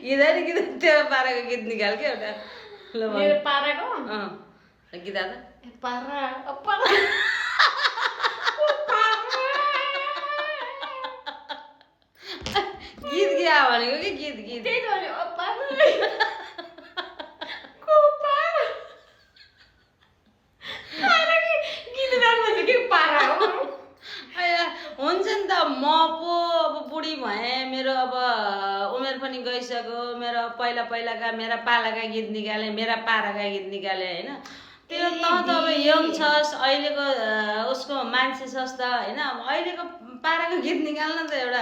गीत तेरो पाराको गीत निकाल के एउटा ल मेरो पाराको गीता त पारा गीत गा भनेको कि गीत त्यही त भने हुन्छ नि त म पो अब बुढी भएँ मेरो अब उमेर पनि गइसक्यो मेरो पहिलाका मेरा पालाका गीत निकाले मेरा पाराका गीत निकाले होइन त्यो त अब यङ छस् अहिलेको उसको मान्छे छस् त होइन अहिलेको पाराको गीत निकाल्न त एउटा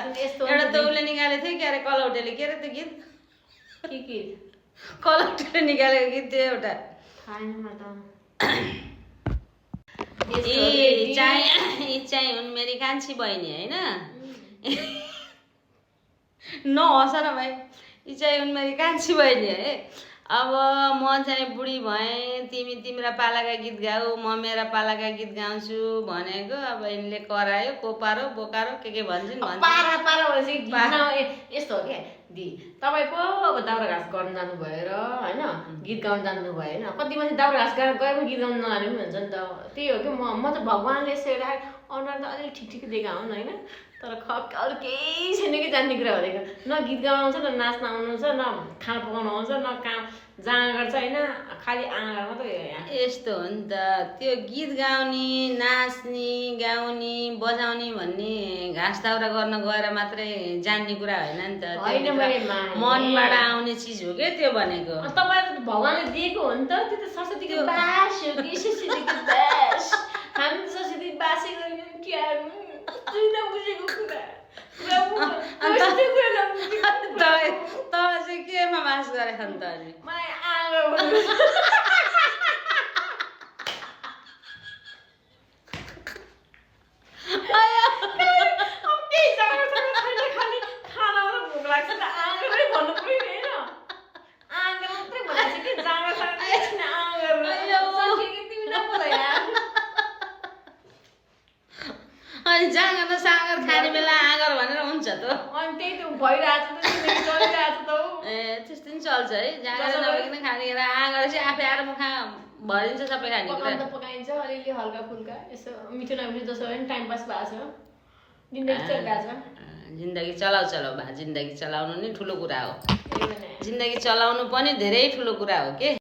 त उसले निकालेको थियो के अरे कलौटेले के अरे त्यो गीत कलौटेले निकालेको गीत थियो एउटा यी चाहिँ हुन् मेरी कान्छी बहिनी होइन नहस न भाइ यी चाहिँ हुन् मेरी कान्छी बहिनी है अब म चाहिँ बुढी भएँ तिमी तिम्रा पालाका गीत गाऊ म मेरा पालाका गीत गाउँछु भनेको अब यिनले करायो कोपारो बोकारो के भन्छन् यस्तो हो क्या दि तपाईँ पो अब दाउरा घाँस गर्न जानुभयो र होइन गीत गाउनु जानुभयो होइन कति मान्छे दाउरा घाँस गएर पनि गीत गाउनु नजाने पनि हुन्छ नि त त्यही हो कि म त भगवान्ले यसो एउटा अनुहार त अलिअलि ठिक दिएका हुन् होइन तर अरू केही छैन कि जान्ने कुरा भनेको न गीत गाउनु आउँछ न नाच्न आउनुहुन्छ न खाना पकाउनु आउँछ न काम जाँगा गर्छ होइन खालि आँगा मात्रै यस्तो हो नि त त्यो गीत गाउने नाच्ने गाउने बजाउने भन्ने घाँस दाउरा गर्न गएर मात्रै जान्ने कुरा होइन नि त मनबाट आउने चिज हो क्या त्यो भनेको तपाईँलाई भगवान्ले दिएको हो नि त त्यो त सरस्वतीको बास हो कि सरस्वतीको बास हामी त सरस्वती बासै गरेर बुझेको कुरा तँलाई चाहिँ केमा बास गरेको नि त अनि अनि जाँगर र साँगर खाने बेला आँगर भनेर हुन्छ त अनि त्यही त भइरहेछ त चलिरहेछ त ए त्यस्तो नि चल्छ है जाँगर नभइकन खाने आँगर चाहिँ आफै आएर मुखा भरिन्छ सबै खाने त पकाइन्छ अलिअलि हल्का फुल्का यसो मिठो नमिठो जसो पनि टाइम पास भएको छ जिन्दगी चलिरहेछ जिन्दगी चलाउ भा जिन्दगी चलाउनु नि ठुलो कुरा हो जिन्दगी चलाउनु पनि धेरै ठुलो कुरा हो के